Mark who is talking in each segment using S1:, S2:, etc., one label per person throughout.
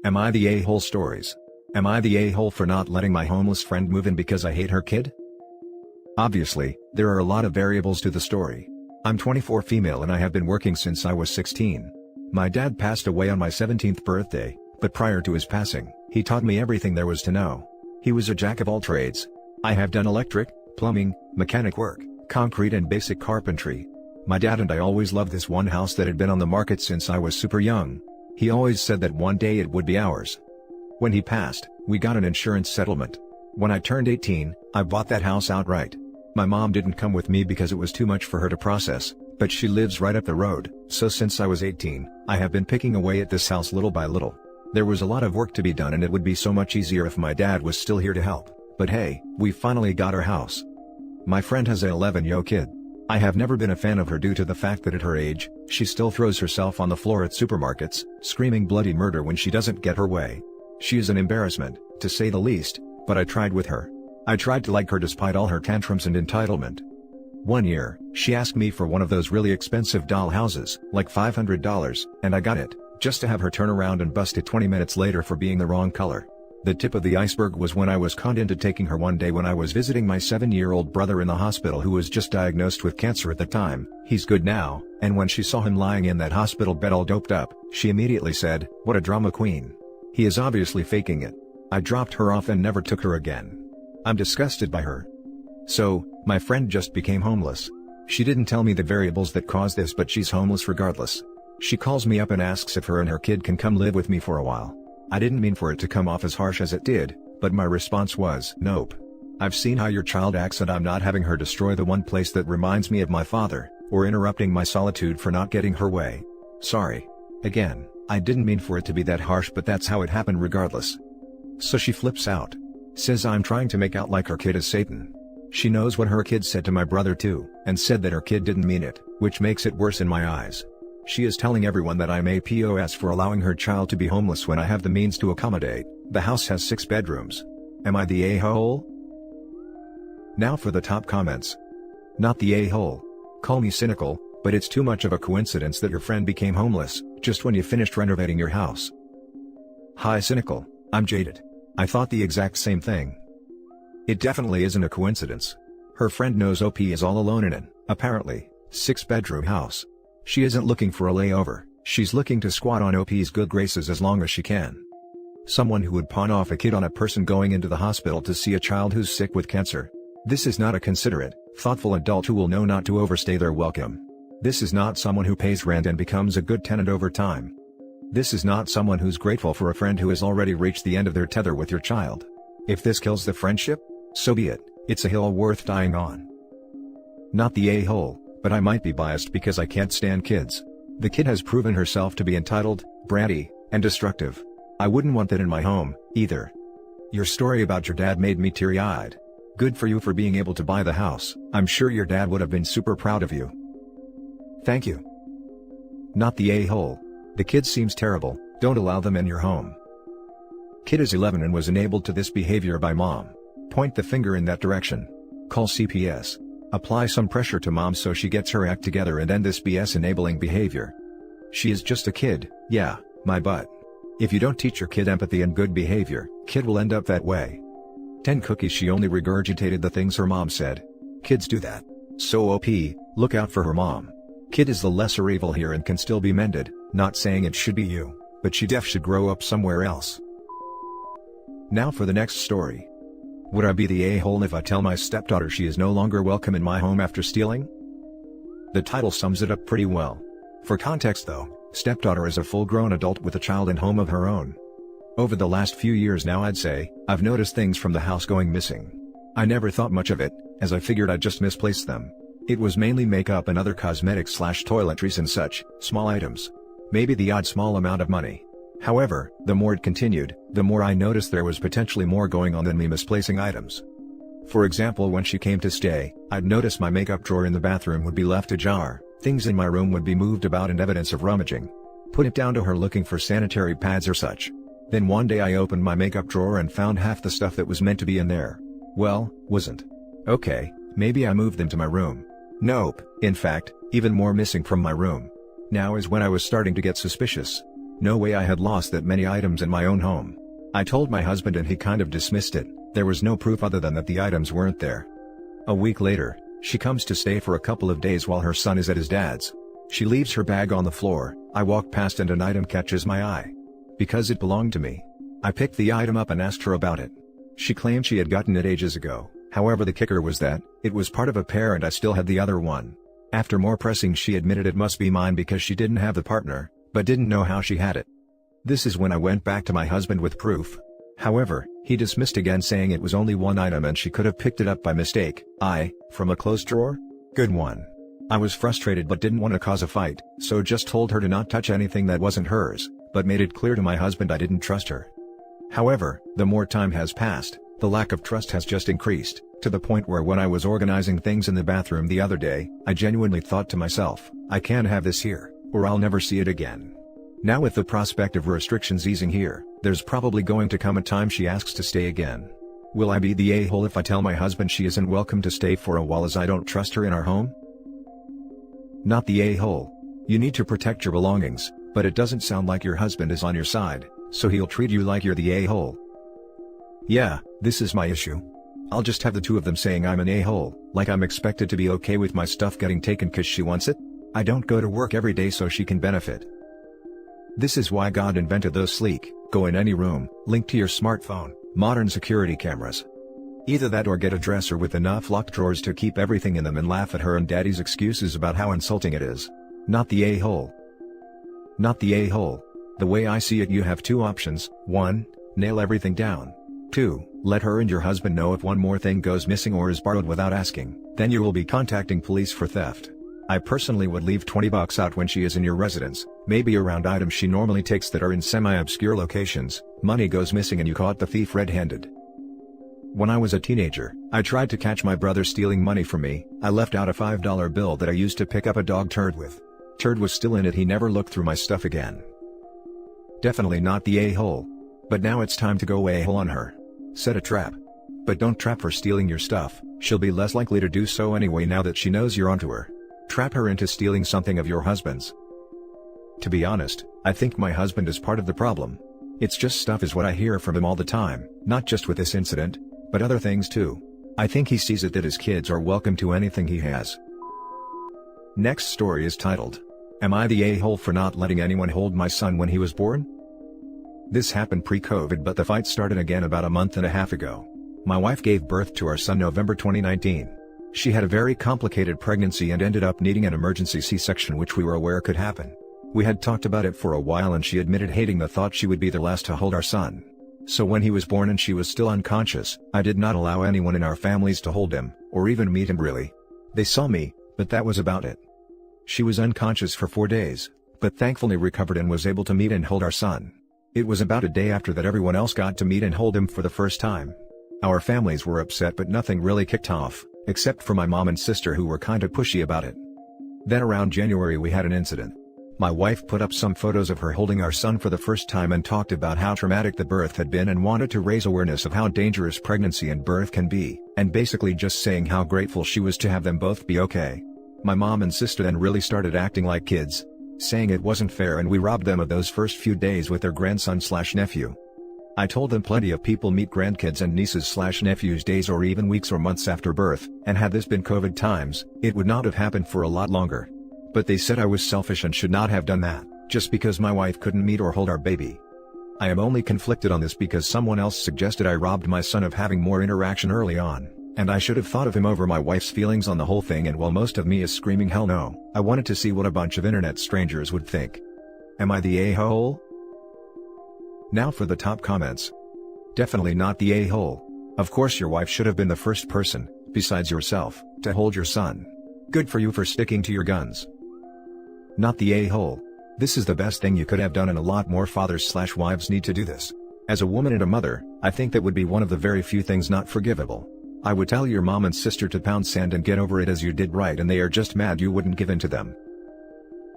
S1: Am I the a-hole stories? Am I the a-hole for not letting my homeless friend move in because I hate her kid? Obviously, there are a lot of variables to the story. I'm 24, female, and I have been working since I was 16. My dad passed away on my 17th birthday, but prior to his passing, he taught me everything there was to know. He was a jack of all trades. I have done electric, plumbing, mechanic work, concrete and basic carpentry. My dad and I always loved this one house that had been on the market since I was super young. He always said that one day it would be ours. When he passed, we got an insurance settlement. When I turned 18, I bought that house outright. My mom didn't come with me because it was too much for her to process, but she lives right up the road, so since I was 18, I have been picking away at this house little by little. There was a lot of work to be done and it would be so much easier if my dad was still here to help, but hey, we finally got our house. My friend has a 11-year-old kid. I have never been a fan of her due to the fact that at her age, she still throws herself on the floor at supermarkets, screaming bloody murder when she doesn't get her way. She is an embarrassment, to say the least, but I tried with her. I tried to like her despite all her tantrums and entitlement. One year, she asked me for one of those really expensive doll houses, like $500, and I got it, just to have her turn around and bust it 20 minutes later for being the wrong color. The tip of the iceberg was when I was conned into taking her one day when I was visiting my 7-year-old brother in the hospital who was just diagnosed with cancer at the time. He's good now, and when she saw him lying in that hospital bed all doped up, she immediately said, "What a drama queen. He is obviously faking it." I dropped her off and never took her again. I'm disgusted by her. So, my friend just became homeless. She didn't tell me the variables that caused this, but she's homeless regardless. She calls me up and asks if her and her kid can come live with me for a while. I didn't mean for it to come off as harsh as it did, but my response was, nope. I've seen how your child acts and I'm not having her destroy the one place that reminds me of my father, or interrupting my solitude for not getting her way. Sorry. Again, I didn't mean for it to be that harsh, but that's how it happened regardless. So she flips out. Says I'm trying to make out like her kid is Satan. She knows what her kid said to my brother too, and said that her kid didn't mean it, which makes it worse in my eyes. She is telling everyone that I'm a POS for allowing her child to be homeless when I have the means to accommodate. The house has 6 bedrooms. Am I the a-hole? Now for the top comments. Not the a-hole. Call me cynical, but it's too much of a coincidence that your friend became homeless, just when you finished renovating your house. Hi cynical, I'm jaded. I thought the exact same thing. It definitely isn't a coincidence. Her friend knows OP is all alone in an, apparently, 6-bedroom house. She isn't looking for a layover, she's looking to squat on OP's good graces as long as she can. Someone who would pawn off a kid on a person going into the hospital to see a child who's sick with cancer. This is not a considerate, thoughtful adult who will know not to overstay their welcome. This is not someone who pays rent and becomes a good tenant over time. This is not someone who's grateful for a friend who has already reached the end of their tether with your child. If this kills the friendship, so be it, it's a hill worth dying on. Not the a-hole, but I might be biased because I can't stand kids. The kid has proven herself to be entitled, bratty, and destructive. I wouldn't want that in my home, either. Your story about your dad made me teary-eyed. Good for you for being able to buy the house. I'm sure your dad would have been super proud of you. Thank you. Not the a-hole. The kid seems terrible, don't allow them in your home. Kid is 11 and was enabled to this behavior by mom. Point the finger in that direction. Call CPS. Apply some pressure to mom so she gets her act together and end this BS enabling behavior. She is just a kid, yeah, my butt. If you don't teach your kid empathy and good behavior, kid will end up that way. 10 cookies. She only regurgitated the things her mom said. Kids do that. So OP, look out for her mom. Kid is the lesser evil here and can still be mended, not saying it should be you, but she def should grow up somewhere else. Now for the next story. Would I be the a-hole if I tell my stepdaughter she is no longer welcome in my home after stealing? The title sums it up pretty well. For context though, stepdaughter is a full-grown adult with a child and home of her own. Over the last few years now I'd say, I've noticed things from the house going missing. I never thought much of it, as I figured I'd just misplaced them. It was mainly makeup and other cosmetics/toiletries and such, small items. Maybe the odd small amount of money. However, the more it continued, the more I noticed there was potentially more going on than me misplacing items. For example, when she came to stay, I'd notice my makeup drawer in the bathroom would be left ajar, things in my room would be moved about and evidence of rummaging. Put it down to her looking for sanitary pads or such. Then one day I opened my makeup drawer and found half the stuff that was meant to be in there. Well, wasn't. Okay, maybe I moved them to my room. Nope, in fact, even more missing from my room. Now is when I was starting to get suspicious. No way I had lost that many items in my own home. I told my husband and he kind of dismissed it. There was no proof other than that the items weren't there. A week later, she comes to stay for a couple of days while her son is at his dad's. She leaves her bag on the floor. I walk past and an item catches my eye. Because it belonged to me, I picked the item up and asked her about it. She claimed she had gotten it ages ago. However, the kicker was that it was part of a pair and I still had the other one. After more pressing, she admitted it must be mine because she didn't have the partner, but didn't know how she had it. This is when I went back to my husband with proof. However, he dismissed again, saying it was only one item and she could have picked it up by mistake. From a closed drawer? Good one. I was frustrated but didn't want to cause a fight, so just told her to not touch anything that wasn't hers, but made it clear to my husband I didn't trust her. However, the more time has passed, the lack of trust has just increased, to the point where when I was organizing things in the bathroom the other day, I genuinely thought to myself, I can't have this here, or I'll never see it again. Now with the prospect of restrictions easing here, there's probably going to come a time she asks to stay again. Will I be the a-hole if I tell my husband she isn't welcome to stay for a while as I don't trust her in our home? Not the a-hole. You need to protect your belongings, but it doesn't sound like your husband is on your side, so he'll treat you like you're the a-hole. Yeah, this is my issue. I'll just have the two of them saying I'm an a-hole, like I'm expected to be okay with my stuff getting taken cause she wants it? I don't go to work every day so she can benefit. This is why God invented those sleek, go in any room, link to your smartphone, modern security cameras. Either that or get a dresser with enough locked drawers to keep everything in them and laugh at her and daddy's excuses about how insulting it is. Not the a-hole. Not the a-hole. The way I see it, you have two options. 1. Nail everything down. 2. Let her and your husband know if one more thing goes missing or is borrowed without asking, then you will be contacting police for theft. I personally would leave $20 out when she is in your residence, maybe around items she normally takes that are in semi-obscure locations. Money goes missing and you caught the thief red-handed. When I was a teenager, I tried to catch my brother stealing money from me. I left out a $5 bill that I used to pick up a dog turd with. Turd was still in it. He never looked through my stuff again. Definitely not the a-hole. But now it's time to go a-hole on her. Set a trap. But don't trap her stealing your stuff. She'll be less likely to do so anyway now that she knows you're onto her. Trap her into stealing something of your husband's. To be honest, I think my husband is part of the problem. It's just stuff is what I hear from him all the time, not just with this incident, but other things too. I think he sees it that his kids are welcome to anything he has. Next story is titled, Am I the a-hole for not letting anyone hold my son when he was born? This happened pre-COVID, but the fight started again about a month and a half ago. My wife gave birth to our son November 2019. She had a very complicated pregnancy and ended up needing an emergency C-section, which we were aware could happen. We had talked about it for a while and she admitted hating the thought she would be the last to hold our son. So when he was born and she was still unconscious, I did not allow anyone in our families to hold him, or even meet him really. They saw me, but that was about it. She was unconscious for 4 days, but thankfully recovered and was able to meet and hold our son. It was about a day after that everyone else got to meet and hold him for the first time. Our families were upset but nothing really kicked off, except for my mom and sister who were kinda pushy about it. Then around January we had an incident. My wife put up some photos of her holding our son for the first time and talked about how traumatic the birth had been and wanted to raise awareness of how dangerous pregnancy and birth can be, and basically just saying how grateful she was to have them both be okay. My mom and sister then really started acting like kids, saying it wasn't fair and we robbed them of those first few days with their grandson/nephew. I told them plenty of people meet grandkids and nieces/nephews days or even weeks or months after birth, and had this been COVID times, it would not have happened for a lot longer. But they said I was selfish and should not have done that, just because my wife couldn't meet or hold our baby. I am only conflicted on this because someone else suggested I robbed my son of having more interaction early on, and I should have thought of him over my wife's feelings on the whole thing, and while most of me is screaming hell no, I wanted to see what a bunch of internet strangers would think. Am I the a-hole? Now for the top comments. Definitely not the a-hole. Of course your wife should have been the first person, besides yourself, to hold your son. Good for you for sticking to your guns. Not the a-hole. This is the best thing you could have done and a lot more fathers/wives need to do this. As a woman and a mother, I think that would be one of the very few things not forgivable. I would tell your mom and sister to pound sand and get over it as you did right, and they are just mad you wouldn't give in to them.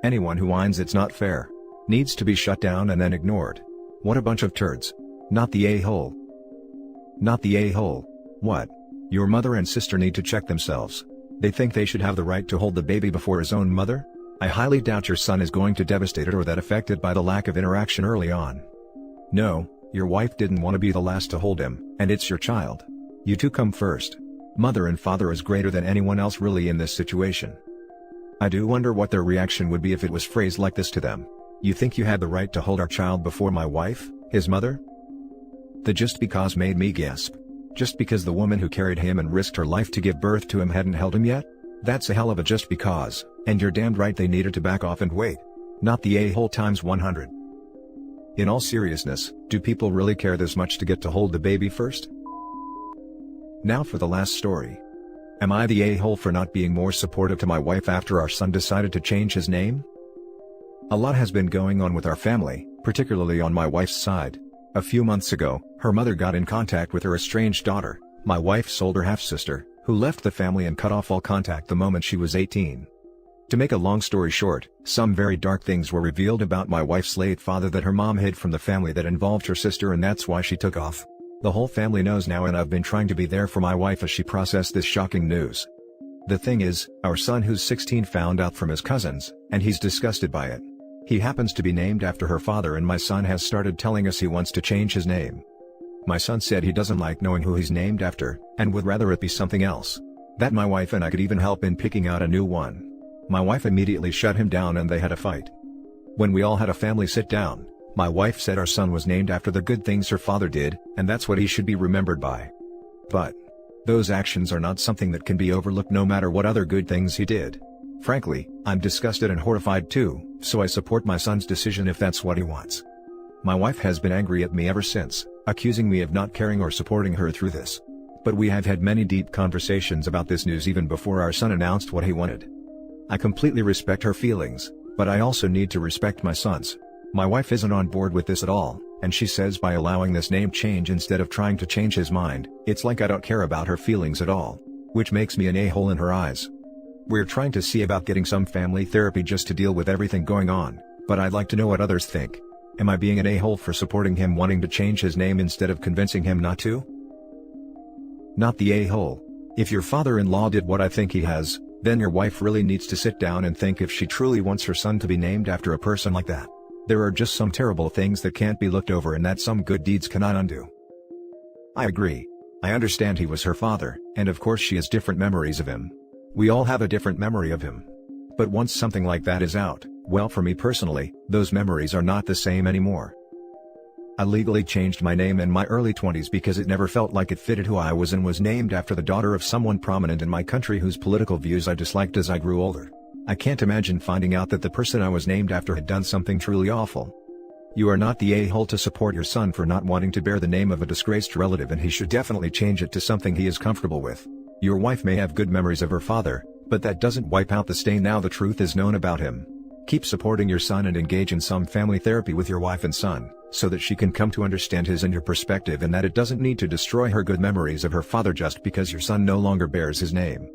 S1: Anyone who whines it's not fair needs to be shut down and then ignored. What a bunch of turds. Not the a-hole. Not the a-hole. What? Your mother and sister need to check themselves. They think they should have the right to hold the baby before his own mother? I highly doubt your son is going to devastated or that affected by the lack of interaction early on. No, your wife didn't want to be the last to hold him, and it's your child. You two come first. Mother and father is greater than anyone else really in this situation. I do wonder what their reaction would be if it was phrased like this to them. You think you had the right to hold our child before my wife, his mother? The just because made me gasp. Just because the woman who carried him and risked her life to give birth to him hadn't held him yet? That's a hell of a just because, and you're damned right they needed to back off and wait. Not the a-hole times 100. In all seriousness, do people really care this much to get to hold the baby first? Now for the last story. Am I the a-hole for not being more supportive to my wife after our son decided to change his name? A lot has been going on with our family, particularly on my wife's side. A few months ago, her mother got in contact with her estranged daughter, my wife's older half-sister, who left the family and cut off all contact the moment she was 18. To make a long story short, some very dark things were revealed about my wife's late father that her mom hid from the family that involved her sister, and that's why she took off. The whole family knows now, and I've been trying to be there for my wife as she processed this shocking news. The thing is, our son who's 16 found out from his cousins, and he's disgusted by it. He happens to be named after her father, and my son has started telling us he wants to change his name. My son said he doesn't like knowing who he's named after, and would rather it be something else. That my wife and I could even help in picking out a new one. My wife immediately shut him down and they had a fight. When we all had a family sit down, my wife said our son was named after the good things her father did, and that's what he should be remembered by. But those actions are not something that can be overlooked no matter what other good things he did. Frankly, I'm disgusted and horrified too, so I support my son's decision if that's what he wants. My wife has been angry at me ever since, accusing me of not caring or supporting her through this. But we have had many deep conversations about this news even before our son announced what he wanted. I completely respect her feelings, but I also need to respect my son's. My wife isn't on board with this at all, and she says by allowing this name change instead of trying to change his mind, it's like I don't care about her feelings at all, which makes me an a-hole in her eyes. We're trying to see about getting some family therapy just to deal with everything going on, but I'd like to know what others think. Am I being an a-hole for supporting him wanting to change his name instead of convincing him not to? Not the a-hole. If your father-in-law did what I think he has, then your wife really needs to sit down and think if she truly wants her son to be named after a person like that. There are just some terrible things that can't be looked over and that some good deeds cannot undo. I agree. I understand he was her father, and of course she has different memories of him. We all have a different memory of him. But once something like that is out, well, for me personally, those memories are not the same anymore. I legally changed my name in my early 20s because it never felt like it fitted who I was, and was named after the daughter of someone prominent in my country whose political views I disliked as I grew older. I can't imagine finding out that the person I was named after had done something truly awful. You are not the a-hole to support your son for not wanting to bear the name of a disgraced relative, and he should definitely change it to something he is comfortable with. Your wife may have good memories of her father, but that doesn't wipe out the stain now the truth is known about him. Keep supporting your son and engage in some family therapy with your wife and son, so that she can come to understand his and your perspective, and that it doesn't need to destroy her good memories of her father just because your son no longer bears his name.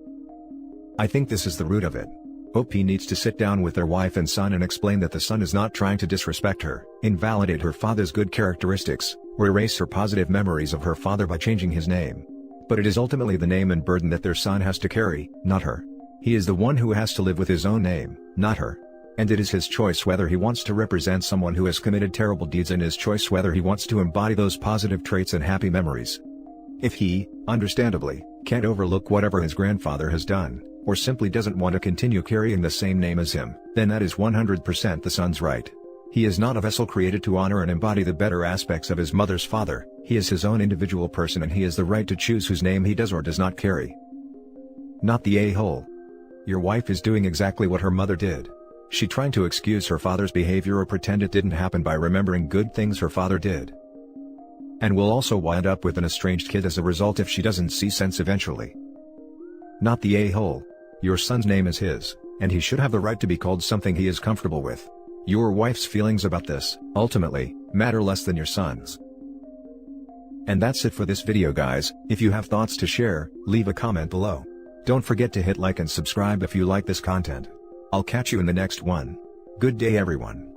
S1: I think this is the root of it. OP needs to sit down with their wife and son and explain that the son is not trying to disrespect her, invalidate her father's good characteristics, or erase her positive memories of her father by changing his name. But it is ultimately the name and burden that their son has to carry, not her. He is the one who has to live with his own name, not her. And it is his choice whether he wants to represent someone who has committed terrible deeds, and his choice whether he wants to embody those positive traits and happy memories. If he, understandably, can't overlook whatever his grandfather has done, or simply doesn't want to continue carrying the same name as him, then that is 100% the son's right. He is not a vessel created to honor and embody the better aspects of his mother's father. He is his own individual person, and he has the right to choose whose name he does or does not carry. Not the a-hole. Your wife is doing exactly what her mother did. She trying to excuse her father's behavior or pretend it didn't happen by remembering good things her father did. And will also wind up with an estranged kid as a result if she doesn't see sense eventually. Not the a-hole. Your son's name is his, and he should have the right to be called something he is comfortable with. Your wife's feelings about this, ultimately, matter less than your son's. And that's it for this video, guys. If you have thoughts to share, leave a comment below. Don't forget to hit like and subscribe if you like this content. I'll catch you in the next one. Good day, everyone.